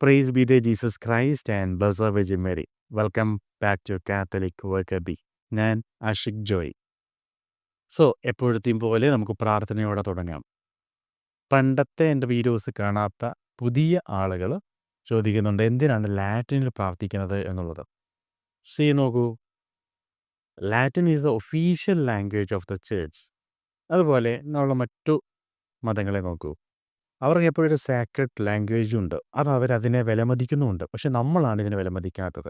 Praise be to Jesus Christ and Blessed Virgin Mary. Welcome back to Catholic Worker B. ഞാൻ ആഷിഖ് ജോയ്. എപ്പോഴത്തെയും പോലെ നമുക്ക് പ്രാർത്ഥനയോടെ തുടങ്ങാം. പണ്ടത്തെ എൻ്റെ വീഡിയോസ് കാണാത്ത പുതിയ ആളുകൾ ചോദിക്കുന്നുണ്ട് എന്തിനാണ് ലാറ്റിനിൽ പ്രാർത്ഥിക്കുന്നത് എന്നുള്ളത്. നോക്കൂ, Latin is the official language of the church. അതുപോലെ നമ്മൾ മറ്റു മതങ്ങളെ നോക്കൂ, അവർക്ക് എപ്പോഴും ഒരു സാക്രഡ് ലാംഗ്വേജും ഉണ്ട്. അത് അവരതിനെ വിലമതിക്കുന്നുമുണ്ട്. പക്ഷെ നമ്മളാണ് ഇതിനെ വിലമതിക്കാത്തത്.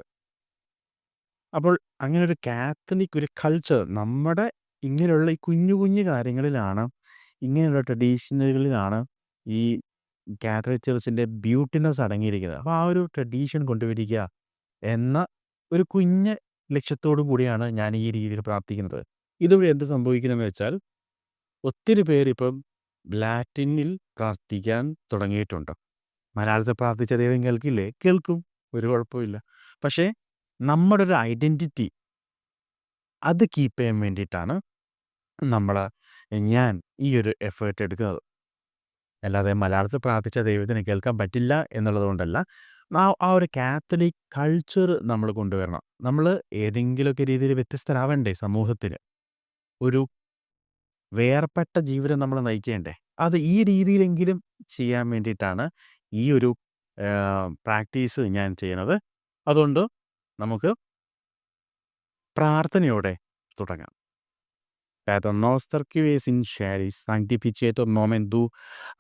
അപ്പോൾ അങ്ങനെ ഒരു കാത്തലിക് ഒരു കൾച്ചർ നമ്മുടെ ഇങ്ങനെയുള്ള ഈ കുഞ്ഞു കുഞ്ഞു കാര്യങ്ങളിലാണ്, ഇങ്ങനെയുള്ള ട്രഡീഷനുകളിലാണ് ഈ കാത്തലിക് ചേർച്ചിൻ്റെ ബ്യൂട്ടിനെസ് അടങ്ങിയിരിക്കുന്നത്. അപ്പോൾ ആ ഒരു ട്രഡീഷൻ കൊണ്ടുവരിക എന്ന ഒരു കുഞ്ഞ് ലക്ഷ്യത്തോടു കൂടിയാണ് ഞാൻ ഈ രീതിയിൽ പ്രാർത്ഥിക്കുന്നത്. ഇതുവഴി എന്ത് സംഭവിക്കുന്നതെന്ന് വെച്ചാൽ, ഒത്തിരി പേരിപ്പം ലാറ്റിനിൽ പ്രാർത്ഥിക്കാൻ തുടങ്ങിയിട്ടുണ്ട്. മലയാളത്തിൽ പ്രാർത്ഥിച്ച ദൈവം കേൾക്കില്ലേ? കേൾക്കും, ഒരു കുഴപ്പമില്ല. പക്ഷേ നമ്മുടെ ഒരു ഐഡൻറ്റിറ്റി അത് കീപ്പ് ചെയ്യാൻ വേണ്ടിയിട്ടാണ് ഞാൻ ഈ ഒരു എഫേർട്ട് എടുക്കുന്നത്. അല്ലാതെ മലയാളത്തിൽ പ്രാർത്ഥിച്ച ദൈവത്തിന് കേൾക്കാൻ പറ്റില്ല എന്നുള്ളത് കൊണ്ടല്ല. ആ ഒരു കാത്തലിക് കൾച്ചർ നമ്മൾ കൊണ്ടുവരണം. നമ്മൾ ഏതെങ്കിലുമൊക്കെ രീതിയിൽ വ്യത്യസ്തരാവണ്ടേ സമൂഹത്തിന്? ഒരു വേർപെട്ട ജീവിതം നമ്മൾ നയിക്കേണ്ടേ? അത് ഈ രീതിയിലെങ്കിലും ചെയ്യാൻ വേണ്ടിയിട്ടാണ് ഈ ഒരു പ്രാക്ടീസ് ഞാൻ ചെയ്യുന്നത്. അതുകൊണ്ട് നമുക്ക് പ്രാർത്ഥനയോടെ തുടങ്ങാം. Pater noster qui es in charis, sanctificetur nomen tu,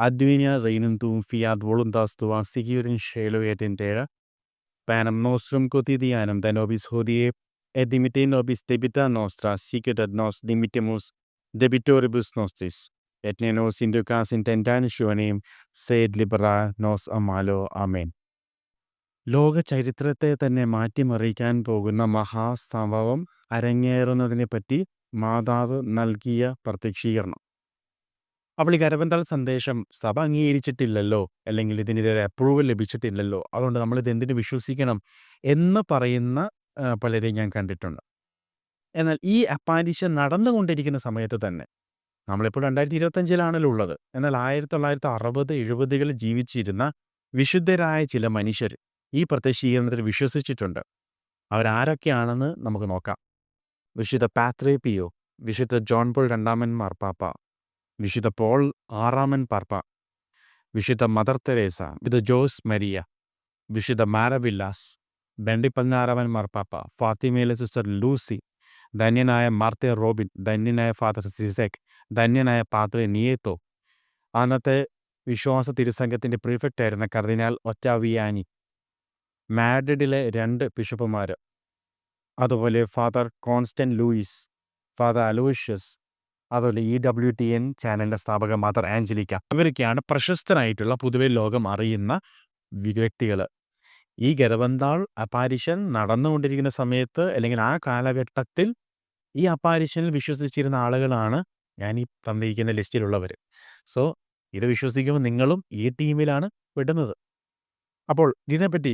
advenia regnum tuum, fiat voluntas tua, sicut in cielo et in terra. Panem nostrum quotidianum da nobis hodie, et dimitte nobis debita nostra, sicut et nos dimittimus debitoribus nostris. Et ne nos inducas in tentationem, sed libera nos a malo. Amen. ലോക ചരിത്രത്തെ തന്നെ മാറ്റിമറിക്കാൻ പോകുന്ന മഹാസംഭവം അരങ്ങേറുന്നതിനെപ്പറ്റി മാതാവ് നൽകിയ പ്രത്യക്ഷീകരണം. അപ്പോൾ ഈ കരപന്തൽ സന്ദേശം സഭ അംഗീകരിച്ചിട്ടില്ലല്ലോ, അല്ലെങ്കിൽ ഇതിനെതിരെ അപ്രൂവൽ ലഭിച്ചിട്ടില്ലല്ലോ, അതുകൊണ്ട് നമ്മളിത് എന്തിനു വിശ്വസിക്കണം എന്ന് പറയുന്ന പലരെയും ഞാൻ കണ്ടിട്ടുണ്ട്. എന്നാൽ ഈ അപ്പാരിഷൻ നടന്നുകൊണ്ടിരിക്കുന്ന സമയത്ത് തന്നെ, നമ്മളിപ്പോൾ 2025 ഉള്ളത്, എന്നാൽ 1960, 70 ജീവിച്ചിരുന്ന വിശുദ്ധരായ ചില മനുഷ്യർ ഈ പ്രത്യക്ഷീകരണത്തിൽ വിശ്വസിച്ചിട്ടുണ്ട്. അവരാരൊക്കെയാണെന്ന് നമുക്ക് നോക്കാം. വിശുദ്ധ പാത്രെ പിയോ, വിശുദ്ധ ജോൺ പോൾ രണ്ടാമൻ മാർപ്പാപ്പ, വിശുദ്ധ പോൾ ആറാമൻ പാപ്പ, വിശുദ്ധ മദർ തെരേസ, വിശുദ്ധ ജോസ് മരിയ, വിശുദ്ധ മാരവില്ലാസ്, ബെന്റി 16 മാർപ്പാപ്പ, ഫാത്തിമയിലെ സിസ്റ്റർ ലൂസി, ധന്യനായ മാർത്തെ റോബിൻ, ധന്യനായ ഫാദർ സിസെക്, ധന്യനായ പാത്രെ നിയേത്തോ, അന്നത്തെ വിശ്വാസ തിരുസംഘത്തിൻ്റെ പ്രീഫെക്റ്റായിരുന്ന കർദിനാൾ ഒറ്റാവിയാനി, മാഡ്രിഡിലെ 2 ബിഷപ്പുമാർ, അതുപോലെ father Constant Louis, father Aloysius, അതുപോലെ EWTN ചാനലിൻ്റെ സ്ഥാപക മദർ ആഞ്ചലിക്ക, ഇവരൊക്കെയാണ് പ്രശസ്തരായിട്ടുള്ള പൊതുവെ ലോകം അറിയുന്ന വ്യക്തികൾ. ഈ ഗർഭന്താൾ അപ്പാരിഷൻ നടന്നുകൊണ്ടിരിക്കുന്ന സമയത്ത്, അല്ലെങ്കിൽ ആ കാലഘട്ടത്തിൽ ഈ അപ്പാരിഷനിൽ വിശ്വസിച്ചിരുന്ന ആളുകളാണ് ഞാൻ ഈ തന്നിരിക്കുന്ന ലിസ്റ്റിലുള്ളവർ. ഇത് വിശ്വസിക്കുമ്പോൾ നിങ്ങളും ഈ ടീമിലാണ് പെടുന്നത്. അപ്പോൾ ഇതിനെപ്പറ്റി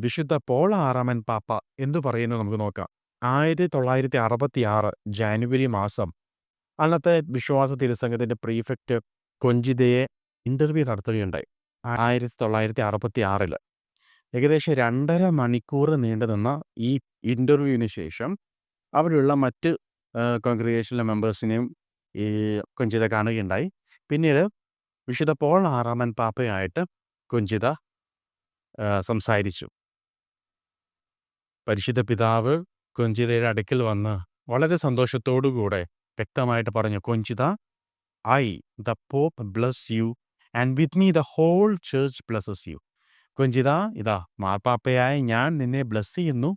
വിശുദ്ധ പോൾ ആറാമൻ പാപ്പ എന്തു പറയുന്നത് നമുക്ക് നോക്കാം. 1966 ജാനുവരി മാസം അന്നത്തെ വിശ്വാസ തിരുസംഘത്തിൻ്റെ പ്രീഫെക്റ്റ് കൊഞ്ചിതയെ ഇൻ്റർവ്യൂ നടത്തുകയുണ്ടായി. 1966 ഏകദേശം 2.5 മണിക്കൂർ നീണ്ടു നിന്ന ഈ ഇൻ്റർവ്യൂവിന് ശേഷം അവിടെയുള്ള മറ്റ് കോൺഗ്രിഗേഷനിലെ മെമ്പേഴ്സിനെയും ഈ കൊഞ്ചിത കാണുകയുണ്ടായി. പിന്നീട് വിശുദ്ധ പോൾ ആറാമൻ പാപ്പയായിട്ട് കൊഞ്ചിത സംസാരിച്ചു. പരിശുദ്ധ പിതാവ് കൊഞ്ചിതയുടെ അടുക്കൽ വന്ന് വളരെ സന്തോഷത്തോടുകൂടെ വ്യക്തമായിട്ട് പറഞ്ഞു, Conchita, I the pope bless you and with me the whole church blesses you. Conchita, ഇതാ മാർപ്പാപ്പയായ ഞാൻ നിന്നെ ബ്ലസ് ചെയ്യുന്നു,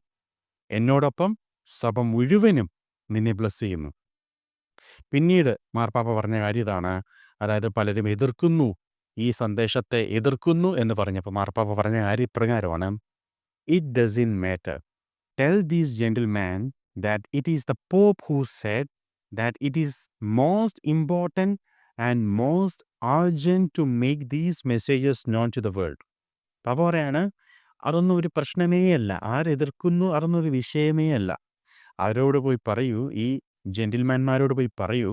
എന്നോടൊപ്പം സഭ മുഴുവനും നിന്നെ ബ്ലസ് ചെയ്യുന്നു. പിന്നീട് മാർപ്പാപ്പ പറഞ്ഞ കാര്യം ഇതാണ്, അതായത് പലരും എതിർക്കുന്നു, ഈ സന്ദേശത്തെ എതിർക്കുന്നു എന്ന് പറഞ്ഞപ്പോൾ മാർപ്പാപ്പ പറഞ്ഞ കാര്യം ഇപ്രകാരമാണ്: it doesn't matter, tell these gentleman that it is the pope who said that it is most important and most urgent to make these messages known to the world. പാപ്പ പറയാണ്, അതൊന്നും ഒരു പ്രശ്നമേ അല്ല, ആരെതിർക്കുന്നു അതൊന്നും ഒരു വിഷയമേ അല്ല. അവരോട് പോയി പറയൂ, ഈ ജെന്റിൽമാൻമാരോട് പോയി പറയൂ,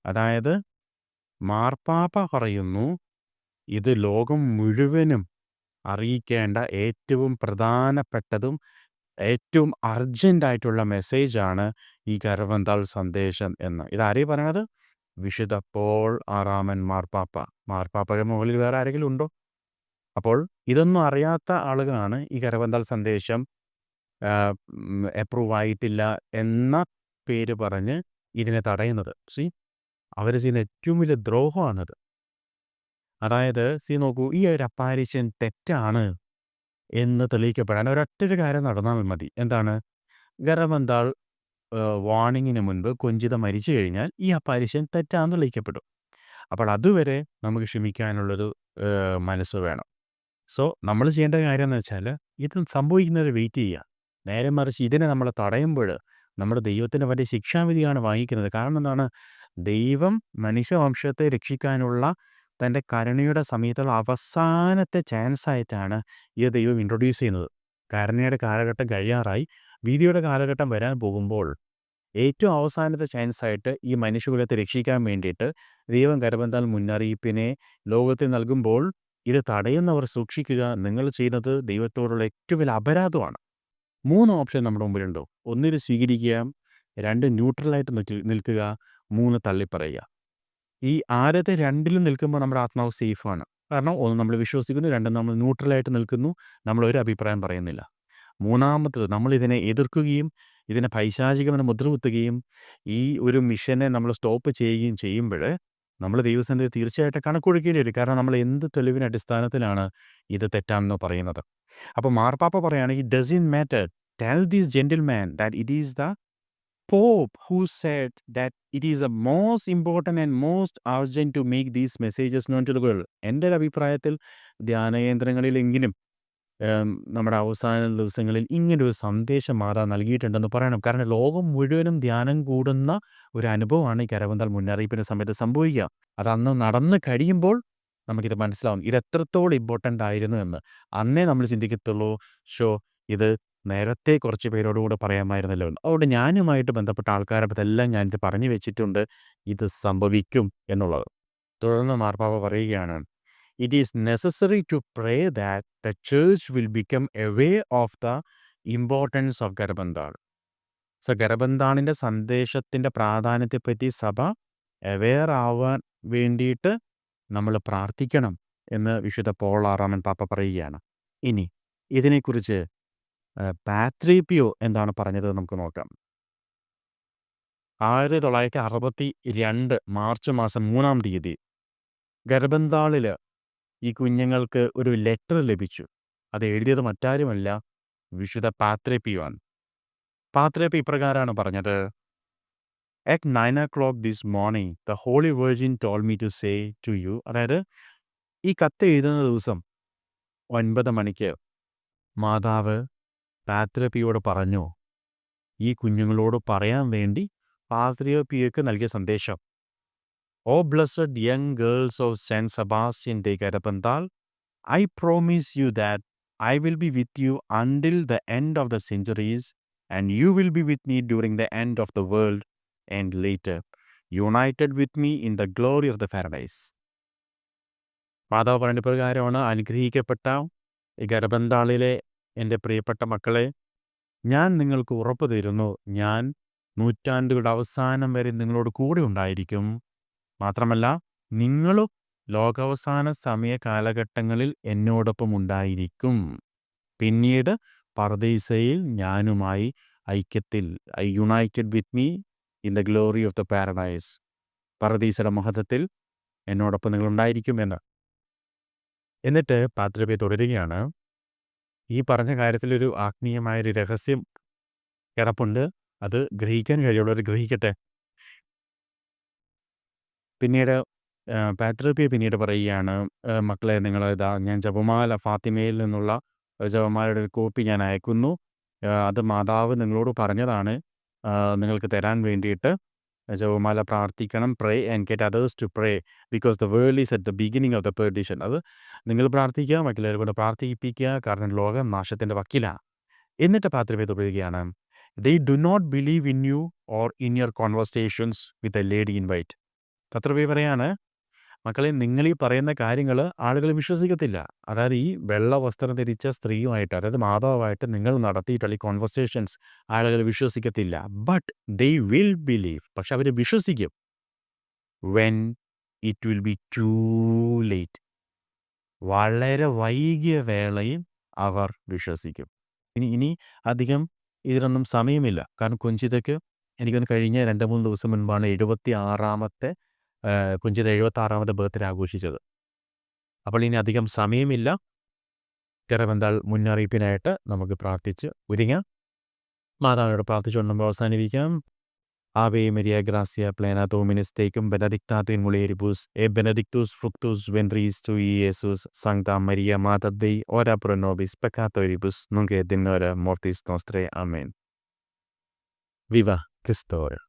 അതായത് മാർപ്പാപ്പ പറയുന്നു ഇത് ലോകം മുഴുവനും അറിയിക്കേണ്ട ഏറ്റവും പ്രധാനപ്പെട്ടതും ഏറ്റവും അർജൻ്റായിട്ടുള്ള മെസ്സേജാണ് ഈ കരവന്താൾ സന്ദേശം എന്ന്. ഇതാരീ പറയണത്? വിശുദ്ധ പോൾ ആറാമൻ മാർപ്പാപ്പ. മാർപ്പാപ്പയുടെ മുകളിൽ വേറെ ആരെങ്കിലും ഉണ്ടോ? അപ്പോൾ ഇതൊന്നും അറിയാത്ത ആളുകളാണ് ഈ കരവന്താൾ സന്ദേശം അപ്രൂവ് ആയിട്ടില്ല എന്ന പേര് പറഞ്ഞ് ഇതിനെ തടയുന്നത്. അവർ ചെയ്യുന്ന ഏറ്റവും വലിയ ദ്രോഹമാണത്. അതായത് നോക്കൂ, ഈ ഒരു അപ്പാരിഷൻ തെറ്റാണ് എന്ന് തെളിയിക്കപ്പെടാൻ ഒരൊറ്റൊരു കാര്യം നടന്നാൽ മതി. എന്താണ്? ഗർഭന്താൾ വാർണിങ്ങിന് മുൻപ് കൊഞ്ചിത മരിച്ചു കഴിഞ്ഞാൽ ഈ അപ്പാരിഷൻ തെറ്റാന്ന് തെളിയിക്കപ്പെടും. അപ്പോൾ അതുവരെ നമുക്ക് ക്ഷമിക്കാനുള്ളൊരു മനസ്സ് വേണം. നമ്മൾ ചെയ്യേണ്ട കാര്യം എന്ന് വെച്ചാൽ ഇത് സംഭവിക്കുന്നത് വെയിറ്റ് ചെയ്യുക. നേരെ മറിച്ച് ഇതിനെ നമ്മൾ തടയുമ്പോൾ നമ്മുടെ ദൈവത്തിൻ്റെ വലിയ ശിക്ഷാവിധിയാണ് വാങ്ങിക്കുന്നത്. കാരണം എന്താണ്? ദൈവം മനുഷ്യവംശത്തെ രക്ഷിക്കാനുള്ള തൻ്റെ കരുണയുടെ സമയത്തുള്ള അവസാനത്തെ ചാൻസ് ആയിട്ടാണ് ഈ ദൈവം ഇൻട്രൊഡ്യൂസ് ചെയ്യുന്നത്. കരുണയുടെ കാലഘട്ടം കഴിയാറായി, ഭീതിയുടെ കാലഘട്ടം വരാൻ പോകുമ്പോൾ ഏറ്റവും അവസാനത്തെ ചാൻസായിട്ട് ഈ മനുഷ്യകുലത്തെ രക്ഷിക്കാൻ വേണ്ടിയിട്ട് ദൈവം കരവന്താൾ മുന്നറിയിപ്പിനെ ലോകത്തിൽ നൽകുമ്പോൾ ഇത് തടയുന്നവർ സൂക്ഷിക്കുക. നിങ്ങൾ ചെയ്യുന്നത് ദൈവത്തോടുള്ള ഏറ്റവും വലിയ അപരാധമാണ്. 3 ഓപ്ഷൻ നമ്മുടെ മുമ്പിലുണ്ടോ? 1 ഇത് സ്വീകരിക്കുക, 2 ന്യൂട്രലായിട്ട് നിൽക്കുക, 3 തള്ളിപ്പറയുക. ഈ ആദ്യത്തെ 2ലും നിൽക്കുമ്പോൾ നമ്മുടെ ആത്മാവ് സേഫാണ്. കാരണം 1 നമ്മൾ വിശ്വസിക്കുന്നു, 2 നമ്മൾ ന്യൂട്രലായിട്ട് നിൽക്കുന്നു, നമ്മളൊരു അഭിപ്രായം പറയുന്നില്ല. 3ാമത്തത് നമ്മളിതിനെ എതിർക്കുകയും ഇതിനെ പൈശാചികമെന്ന് മുദ്രകുത്തുകയും ഈ ഒരു മിഷനെ നമ്മൾ സ്റ്റോപ്പ് ചെയ്യുകയും ചെയ്യുമ്പോൾ നമ്മൾ ദൈവസന്നിധിയിൽ തീർച്ചയായിട്ടും കണക്കൊടുക്കേണ്ടി വരും. കാരണം നമ്മൾ എന്ത് തെളിവിൻ്റെ അടിസ്ഥാനത്തിലാണ് ഇത് തെറ്റാണെന്ന് പറയുന്നത്? അപ്പോൾ മാർപ്പാപ്പ പറയുകയാണ്, it doesn't matter, tell these gentleman that it is the Pope who said that it is the most important and most urgent to make these messages known to the world. എൻ്റെ ഒരു അഭിപ്രായത്തിൽ ധ്യാനകേന്ദ്രങ്ങളിലെങ്കിലും നമ്മുടെ അവസാന ദിവസങ്ങളിൽ ഇങ്ങനൊരു സന്ദേശം മാതാ നൽകിയിട്ടുണ്ടെന്ന് പറയണം. കാരണം ലോകം മുഴുവനും ധ്യാനം കൂടുന്ന ഒരു അനുഭവമാണ് ഈ കരവന്താൾ മുന്നറിയിപ്പിൻ്റെ സമയത്ത് സംഭവിക്കുക. അതന്ന് നടന്ന് കഴിയുമ്പോൾ നമുക്കിത് മനസ്സിലാവും ഇത് എത്രത്തോളം ഇമ്പോർട്ടൻ്റ് ആയിരുന്നു എന്ന്. അന്നേ നമ്മൾ ചിന്തിക്കത്തുള്ളൂ, ഇത് നേരത്തെ കുറച്ച് പേരോടുകൂടെ പറയാമായിരുന്നല്ലോ എന്ന്. അതുകൊണ്ട് ഞാനുമായിട്ട് ബന്ധപ്പെട്ട ആൾക്കാരുടെ അടുത്തെല്ലാം ഞാനിത് പറഞ്ഞു വെച്ചിട്ടുണ്ട്, ഇത് സംഭവിക്കും എന്നുള്ളത്. തുടർന്ന് മാർപ്പാപ്പ പറയുകയാണ്, it is necessary to pray that the church will become aware of the importance of Garabandal. ഗർഭന്താളിൻ്റെ സന്ദേശത്തിൻ്റെ പ്രാധാന്യത്തെപ്പറ്റി സഭ അവെയർ ആവാൻ വേണ്ടിയിട്ട് നമ്മൾ പ്രാർത്ഥിക്കണം എന്ന് വിശുദ്ധ പോൾ ആറാമൻ പാപ്പ പറയുകയാണ്. ഇനി ഇതിനെക്കുറിച്ച് പാത്രീപ്പിയോ എന്താണ് പറഞ്ഞത് നമുക്ക് നോക്കാം. 1962 മാർച്ച് മാസം 3-ാം തീയതി ഗർഭന്താളിൽ ഈ കുഞ്ഞുങ്ങൾക്ക് ഒരു ലെറ്റർ ലഭിച്ചു. അത് എഴുതിയത് മറ്റാരുമല്ല, വിശുദ്ധ പാത്രീപ്പിയോ ആണ്. പാത്രീപ്പി ഇപ്രകാരമാണ് പറഞ്ഞത്, At 9 o'clock this morning, the Holy Virgin told me to say to you, അതായത് ഈ കത്ത് എഴുതുന്ന ദിവസം 9 മണിക്ക് മാതാവ് പാത്രീപ്പിയോട് പറഞ്ഞു, ഈ കുഞ്ഞുങ്ങളോട് പറയാൻ വേണ്ടി പാത്രീപ്പിയോക്ക് നൽകിയ സന്ദേശം. Oh blessed young girls of Saint Sebastian de Garabandal, I promise you that I will be with you until the end of the centuries and you will be with me during the end of the world and later united with me in the glory of the paradise. മാതാവ് പറഞ്ഞ പ്രകാരമാണ്, അനുഗ്രഹിക്കപ്പെട്ട ഈ ഗർഭന്താളിലെ എൻ്റെ പ്രിയപ്പെട്ട മക്കളെ, ഞാൻ നിങ്ങൾക്ക് ഉറപ്പ് തരുന്നു, ഞാൻ നൂറ്റാണ്ടുകളുടെ അവസാനം വരെ നിങ്ങളോട് കൂടെ ഉണ്ടായിരിക്കും. മാത്രമല്ല നിങ്ങളും ലോകാവസാന സമയ കാലഘട്ടങ്ങളിൽ എന്നോടൊപ്പം ഉണ്ടായിരിക്കും. പിന്നീട് പർദീസയിൽ ഞാനുമായി ഐക്യത്തിൽ, united with me in the glory of the paradise, പർദീസയുടെ മഹത്വത്തിൽ എന്നോടൊപ്പം നിങ്ങളുണ്ടായിരിക്കുമെന്ന്. എന്നിട്ട് പാത്രീപ്പിയോ തുടരുകയാണ്, ഈ പറഞ്ഞ കാര്യത്തിലൊരു ആത്മീയമായൊരു രഹസ്യം കിടപ്പുണ്ട്, അത് ഗ്രഹിക്കാൻ കഴിയുള്ളവർ ഗ്രഹിക്കട്ടെ. പിന്നീട് പാത്രീപ്പിയോ പിന്നീട് പറയുകയാണ്, മക്കളെ നിങ്ങളിതാ ഞാൻ ജപമാല ഫാത്തിമയിൽ നിന്നുള്ള ജപമാലയുടെ ഒരു കോപ്പി ഞാൻ അയക്കുന്നു. അത് മാതാവ് നിങ്ങളോട് പറഞ്ഞതാണ് നിങ്ങൾക്ക് തരാൻ വേണ്ടിയിട്ട്. ജപമാല പ്രാർത്ഥിക്കണം, pray and get others to pray because the world is at the beginning of the perdition. അത് നിങ്ങൾ പ്രാർത്ഥിക്കുക, മറ്റുള്ളവരെ കൊണ്ട് പ്രാർത്ഥിപ്പിക്കുക, കാരണം ലോകം നാശത്തിൻ്റെ വക്കിലാണ്. എന്നിട്ട് പാത്രീപ്പിയോ പറയുകയാണ്, they do not believe in you or in your conversations with a lady in white. Padre Pio പറയാണ്, മക്കളെ നിങ്ങളീ പറയുന്ന കാര്യങ്ങൾ ആളുകൾ വിശ്വസിക്കത്തില്ല. അതായത് ഈ വെള്ള വസ്ത്രം ധരിച്ച സ്ത്രീയുമായിട്ട് അതായത് മാതാവായിട്ട് നിങ്ങൾ നടത്തിയിട്ടുള്ള ഈ കോൺവെർസേഷൻസ് ആളുകൾ വിശ്വസിക്കത്തില്ല. But they will believe. പക്ഷെ അവർ വിശ്വസിക്കും. When it will be too late. വളരെ വൈകിയ വേളയിൽ അവർ വിശ്വസിക്കും. ഇനി അധികം ഇതിനൊന്നും സമയമില്ല. കാരണം കുഞ്ചിതയ്ക്ക് എനിക്കൊന്ന് കഴിഞ്ഞ 2-3 ദിവസം മുൻപാണ് 76ാമത്തെ കുഞ്ചിത 76ാമത്തെ ബർത്ത്ഡേ ആഘോഷിച്ചത്. അപ്പോൾ ഇനി അധികം സമയമില്ല. തിരുവനന്തപുരം മുന്നറിയിപ്പിനായിട്ട് നമുക്ക് പ്രാർത്ഥിച്ച് ഒരുങ്ങാം. മാതാവിനോട് പ്രാർത്ഥിച്ചുകൊണ്ട് നമുക്ക് അവസാനിപ്പിക്കാം. Ave Maria Gracia plena Dominus tecum benedicta in mulieribus et benedictus fructus ventris tui Iesus. Sancta Maria Mater Dei, ora pro nobis peccatoribus, nunc et in hora mortis nostrae. Amen. Viva Christus.